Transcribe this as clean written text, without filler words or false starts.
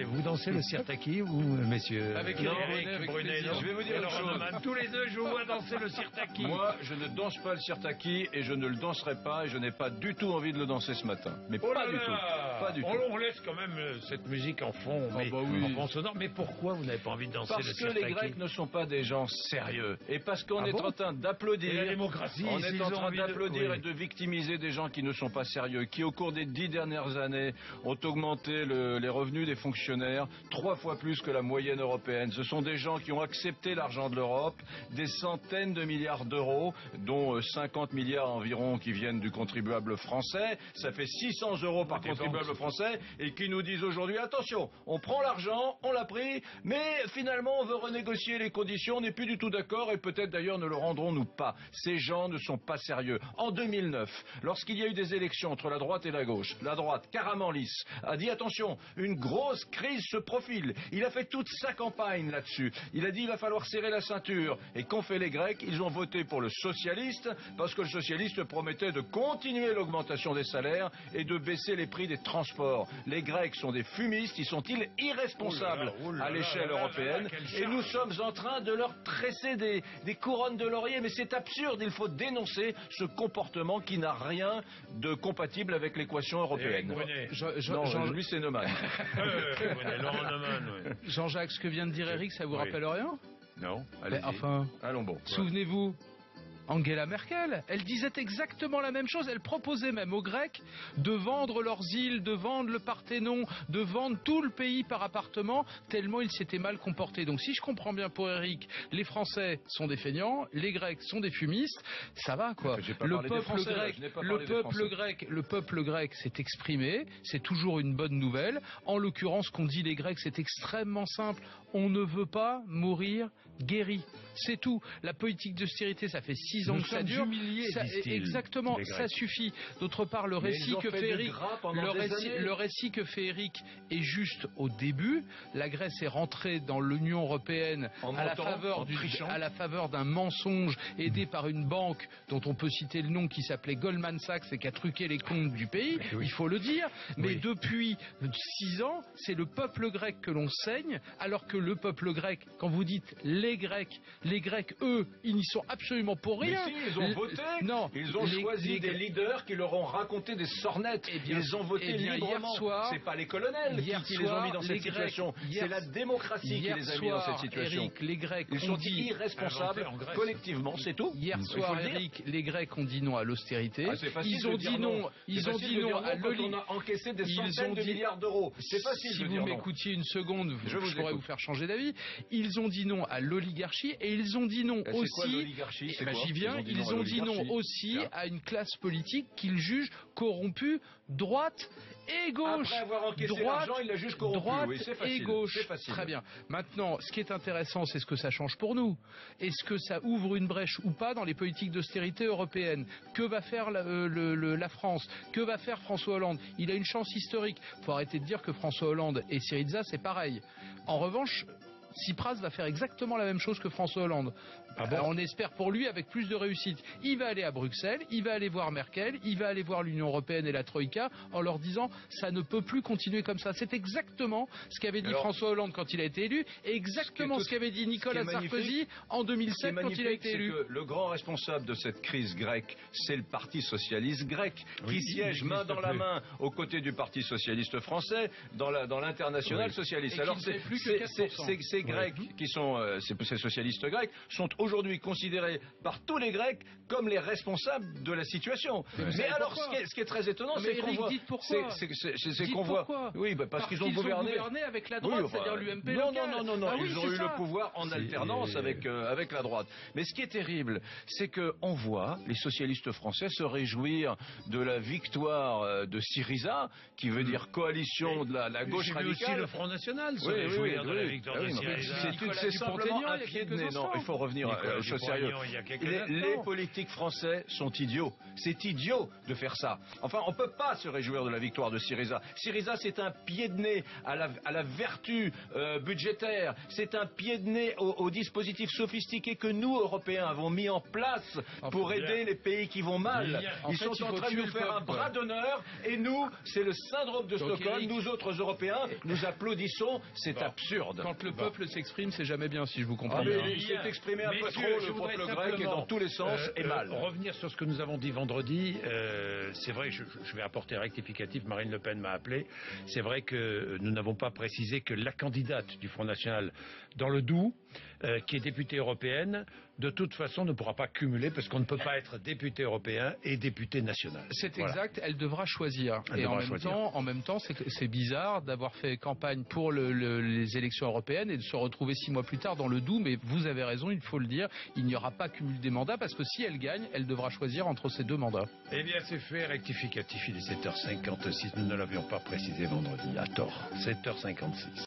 Vous dansez le sirtaki, vous, messieurs? Avec Eric Brunet. Je vais vous dire une chose. Tous les deux, je vous vois danser le sirtaki. Moi, je ne danse pas le sirtaki et je ne le danserai pas et je n'ai pas du tout envie de le danser ce matin. Mais pas du tout. Pas du tout. On laisse quand même cette musique en fond, mais en fond sonore. Mais pourquoi vous n'avez pas envie de danser le sirtaki? Parce que les Grecs ne sont pas des gens sérieux. Et parce qu'on est en train d'applaudir. La démocratie, on est en train d'applaudir et de victimiser des gens qui ne sont pas sérieux, qui au cours des 10 dernières années ont augmenté les revenus des fonctionnaires 3 fois plus que la moyenne européenne. Ce sont des gens qui ont accepté l'argent de l'Europe, des centaines de milliards d'euros, dont 50 milliards environ qui viennent du contribuable français. Ça fait 600 euros par contribuable français et qui nous disent aujourd'hui, attention, on prend l'argent, on l'a pris, mais finalement on veut renégocier les conditions, on n'est plus du tout d'accord et peut-être d'ailleurs ne le rendrons-nous pas. Ces gens ne sont pas sérieux. En 2009, lorsqu'il y a eu des élections entre la droite et la gauche, la droite, Karamanlis, a dit attention, une grosse crise se profile. Il a fait toute sa campagne là-dessus. Il a dit il va falloir serrer la ceinture. Et qu'ont fait les Grecs? Ils ont voté pour le socialiste parce que le socialiste promettait de continuer l'augmentation des salaires et de baisser les prix des transports. Les Grecs sont des fumistes, ils sont-ils irresponsables à l'échelle européenne et nous sommes en train de leur tresser des couronnes de laurier, mais c'est absurde, il faut dénoncer ce comportement qui n'a rien de compatible avec l'équation européenne. Non, lui c'est Neumann. Jean-Jacques, ce que vient de dire Eric, ça vous rappelle rien? Non, allez-y. Enfin, allons bon. Souvenez-vous, Angela Merkel, elle disait exactement la même chose, elle proposait même aux Grecs de vendre leurs îles, de vendre le Parthénon, de vendre tout le pays par appartement, tellement ils s'étaient mal comportés. Donc si je comprends bien pour Eric, les Français sont des feignants, les Grecs sont des fumistes, ça va quoi. Le peuple grec s'est exprimé, c'est toujours une bonne nouvelle. En l'occurrence, ce qu'ont dit les Grecs, c'est extrêmement simple, on ne veut pas mourir guéri. C'est tout. La politique d'austérité, ça fait 6 ans que ça dure. Exactement, ça suffit. D'autre part, le récit que fait Eric est juste au début. La Grèce est rentrée dans l'Union européenne à la faveur d'un mensonge aidé par une banque dont on peut citer le nom qui s'appelait Goldman Sachs et qui a truqué les comptes du pays. Il faut le dire. Mais depuis 6 ans, c'est le peuple grec que l'on saigne, alors que le peuple grec, quand vous dites les Grecs, eux, ils n'y sont absolument pour rien. Mais si, ils ont voté. Non, ils ont choisi des leaders qui leur ont raconté des sornettes. Ils ont voté librement. C'est pas les colonels qui les ont mis dans cette situation. C'est la démocratie qui les a mis dans cette situation. Eric, les Grecs ils sont irresponsables collectivement, c'est tout. Hier soir, Eric, les Grecs ont dit non à l'austérité. Ils ont dit non. Ils ont dit non à l'oligarchie. On a encaissé des centaines de milliards d'euros. C'est facile de dire non. Si vous m'écoutiez une seconde, je pourrais vous faire changer d'avis. Ils ont dit non à l'oligarchie et ils ont dit non aussi. J'y viens. Ils ont dit non aussi à une classe politique qu'ils jugent corrompue, droite et gauche. Après avoir encaissé l'argent, ils la jugent corrompue. Droite et gauche. Très bien. Maintenant, ce qui est intéressant, c'est ce que ça change pour nous. Est-ce que ça ouvre une brèche ou pas dans les politiques d'austérité européennes? Que va faire la France? Que va faire François Hollande? Il a une chance historique. Il faut arrêter de dire que François Hollande et Syriza, c'est pareil. En revanche, Tsipras va faire exactement la même chose que François Hollande. On espère pour lui avec plus de réussite. Il va aller à Bruxelles, il va aller voir Merkel, il va aller voir l'Union européenne et la Troïka en leur disant ça ne peut plus continuer comme ça. C'est exactement ce qu'avait dit François Hollande quand il a été élu et exactement ce qu'avait dit Nicolas Sarkozy en 2007 quand il a été élu. Que le grand responsable de cette crise grecque, c'est le Parti socialiste grec qui siège main dans la main aux côtés du Parti socialiste français dans l'international socialiste. Alors ces Grecs qui sont ces socialistes grecs sont aujourd'hui considérés par tous les Grecs comme les responsables de la situation. Mais alors, ce qui est très étonnant, c'est qu'on voit... Oui, parce qu'ils ont gouverné avec la droite, c'est-à-dire l'UMP local. Non, ils ont eu le pouvoir en alternance avec la droite. Mais ce qui est terrible, c'est qu'on voit les socialistes français se réjouir de la victoire de Syriza, qui veut dire coalition de la gauche radicale. Aussi le Front National se réjouir de la victoire de Syriza. c'est simplement un pied de nez. Non, il faut revenir aux choses sérieuses. Les politiques français sont idiots. C'est idiot de faire ça. Enfin, on ne peut pas se réjouir de la victoire de Syriza. Syriza, c'est un pied de nez à la vertu budgétaire. C'est un pied de nez aux dispositifs sophistiqués que nous, Européens, avons mis en place pour aider les pays qui vont mal. Ils sont en train de nous faire un bras d'honneur et nous, c'est le syndrome de Stockholm. Nous autres Européens, nous applaudissons. C'est absurde. Quand le peuple s'exprime, c'est jamais bien, si je vous comprends bien. Il s'est exprimé un peu trop, le peuple grec, et dans tous les sens, et mal. Revenir sur ce que nous avons dit vendredi, c'est vrai, je vais apporter un rectificatif, Marine Le Pen m'a appelé, c'est vrai que nous n'avons pas précisé que la candidate du Front National dans le Doubs, qui est députée européenne, de toute façon ne pourra pas cumuler, parce qu'on ne peut pas être député européen et député national. C'est exact, elle devra choisir. Et en même temps, c'est bizarre d'avoir fait campagne pour les élections européennes et de se retrouver 6 mois plus tard dans le Doubs, mais vous avez raison, il faut le dire, il n'y aura pas cumul des mandats, parce que si elle gagne, elle devra choisir entre ces 2 mandats. Eh bien, c'est fait, rectificatif, il est 7h56, nous ne l'avions pas précisé vendredi, à tort, 7h56.